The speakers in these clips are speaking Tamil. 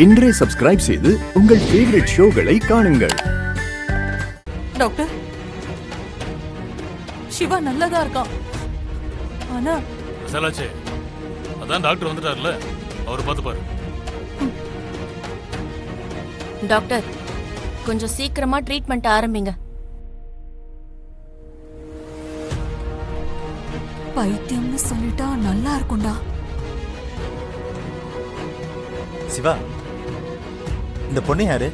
இன்றே சப்ஸ்கிரைப் செய்து உங்கள் ஃபேவரட் ஷோகளை காணுங்கள். டாக்டர், சிவா நல்லதா இருக்கான். ஆனா விசாலாச்சே, அதான் டாக்டர் வந்துட்டார்ல, அவர் பார்த்து பாரு. டாக்டர், கொஞ்சம் சீக்கிரமா ட்ரீட்மெண்ட் ஆரம்பிங்க. பைத்தியம்னு சொல்லிட்டா நல்லா இருக்கும்டா. சிவா, இந்த பொண்ணு யாரு?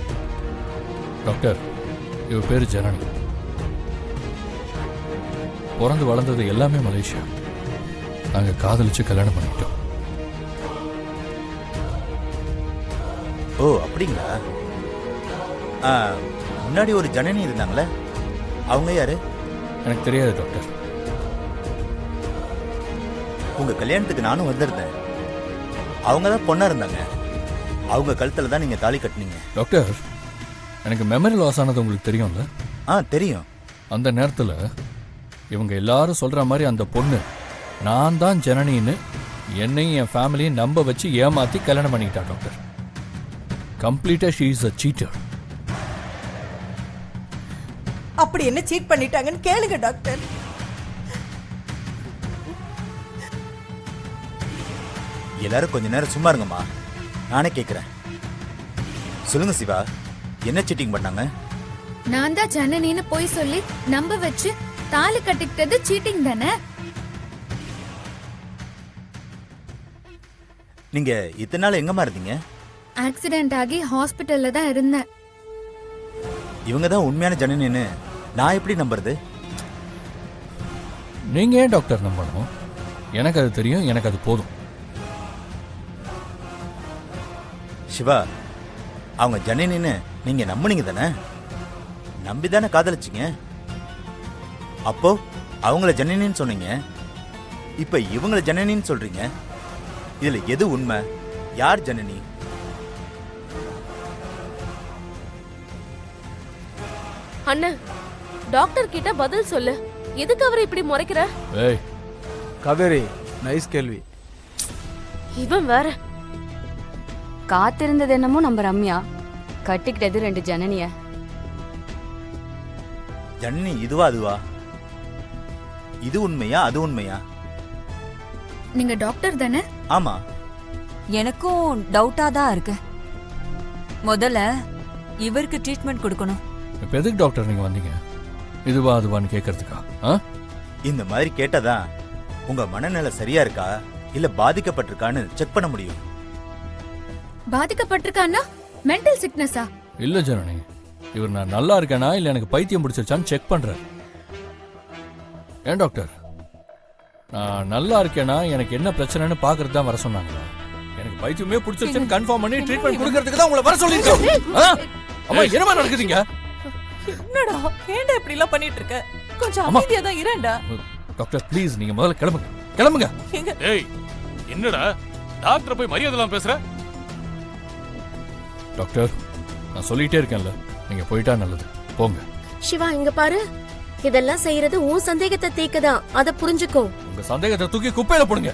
டாக்டர், இவ பேரு ஜனனி. பிறந்து வளர்ந்தது எல்லாமே மலேசியா. நாங்க காதலிச்சு கல்யாணம் பண்ணிட்டோம். ஓ, அப்படிங்களா? முன்னாடி ஒரு ஜனனி இருந்தாங்களே, அவங்க யாரு? எனக்கு தெரியாது டாக்டர். உங்க கல்யாணத்துக்கு நானும் வந்திருந்தேன். அவங்க தான் பொண்ணா இருந்தாங்க. அவங்க கழுத்துல தான் நீங்க தாலி கட்டினீங்க. டாக்டர், எனக்கு மெமரி லாஸ் ஆனது உங்களுக்கு தெரியும்ல? தெரியும். அந்த நேரத்தில் இவங்க எல்லாரும் சொல்ற மாதிரி அந்த பொண்ணு நான் தான் ஜனனின்னு என்னையும் என் ஃபேமிலியும் நம்ப வச்சு ஏமாத்தி கல்யாணம் பண்ணிக்கிட்டா டாக்டர். கம்ப்ளீட்டா ஷீ இஸ் அ சீட்டர். அப்படி என்ன சீட் பண்ணிட்டாங்கன்னு கேளுங்க டாக்டர். எல்லாரும் கொஞ்ச நேரம் சும்மா இருங்கம்மா, நானே கேட்கிறேன். சொல்லுங்க சிவா, என்ன சீட்டிங் பண்ணாங்க? நான் தான் ஜனனின்னு போய் சொல்லி நம்ப வச்சு தாலி கட்டிக்கிட்டது சீட்டிங் தானே? நீங்க இத்தனை நாள் எங்கம்மா இருந்தீங்க? ஆக்சிடென்ட் ஆகி ஹாஸ்பிட்டல்ல தான் இருந்தேன். இவங்க தான் உண்மையான ஜனனின்னு நான் எப்படி நம்புறது? நீங்க ஏன் டாக்டர் நம்பணும்? எனக்கு அது தெரியும், எனக்கு அது போதும். சிவா, அவங்க ஜனனின்னு நீங்க நம்புனீங்க தானே? நம்பிதானே காதலிச்சிங்க. அப்போ அவங்கள ஜனனின்னு சொன்னீங்க, இப்ப இவங்கள ஜனனின்னு சொல்றீங்க. இதுல எது உண்மை? யார் ஜனனி? அண்ணா, டாக்டர் கிட்ட பதில் சொல்லு. எதுக்கு அவரை இப்படி முறைக்கிற? ஏய் காவேரி, நைஸ் கேள்வி. இவன் வேற. காத்திருந்தது என்னமோ நம்ம ரம்யா, கட்டிக்கிட்டது 2 ஜனனிய. ஜனனி இதுவா அதுவா? இது உண்மையா அது உண்மையா? நீங்க டாக்டர் தானே? ஆமா. எனக்கும் டவுட்டா தான் இருக்கு. முதல்ல இவருக்கு ட்ரீட்மெண்ட் கொடுக்கணும். இப்ப எதுக்கு டாக்டர் நீங்க வந்தீங்க? இதுவா அதுவான்னு கேட்கறதுக்கா? இந்த மாதிரி கேட்டாதான் உங்க மனநிலை சரியா இருக்கா இல்ல பாதிக்கப்பட்டிருக்கான்னு செக் பண்ண முடியும். பாதிக்கப்பட்டிருக்கான்னா மென்டல் சிக்னஸா? இல்ல ஜனனி, இவர் நான் நல்லா இருக்கேனா இல்ல எனக்கு பைத்தியம் பிடிச்சிருச்சான்னு செக் பண்றாரு. ஏன் டாக்டர், நான் நல்லா இருக்கேனா எனக்கு என்ன பிரச்சனைன்னு பாக்குறது தான் வர சொன்னாங்க. எனக்கு பைத்தியமே பிடிச்சிருச்சுன்னு கன்ஃபார்ம் பண்ணி ட்ரீட்மெண்ட் கொடுக்கறதுக்கு தான் உங்களை வர சொல்லிருக்கேன். அம்மா, என்னமா நடக்குதுங்க? என்னடா ஏன்டா இப்படி எல்லாம் பண்ணிட்டு இருக்க? கொஞ்சம் அமைதியா தான் இருடா. டாக்டர் ப்ளீஸ், நீங்க முதல்ல கிளம்புங்க. கிளம்புங்க. ஏய், என்னடா டாக்டர் போய் மரியாதை எல்லாம் பேசுற? டாக்டர், நான் சொல்லிட்டே இருக்கேன்ல, நீங்க போயிட்டா நல்லது. போங்க. சிவா, இங்க பாரு. இதெல்லாம் செய்யறது உன் சந்தேகத்தை தீக்கதான். அத புரிஞ்சுக்கோ. உங்க சந்தேகத்தை தூக்கி குப்பையில போடுங்க.